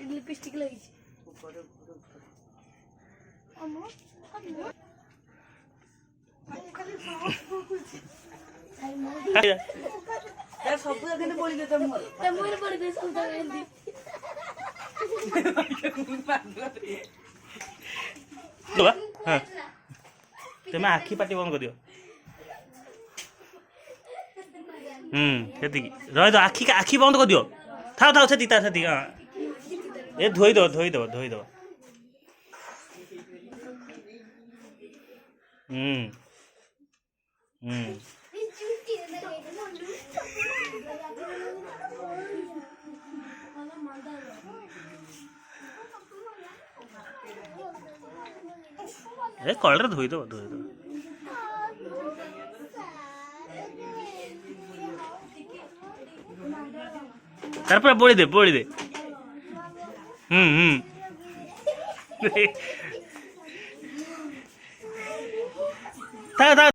lipstick लगी सब बोली दे तुम्हें आखि पाटी बंद कर दियो रही दो आखि आखि बंद कर दियो थाओ थाओ से हाँ ये धोई दो कलर धोई दो तारपर बड़ी दे था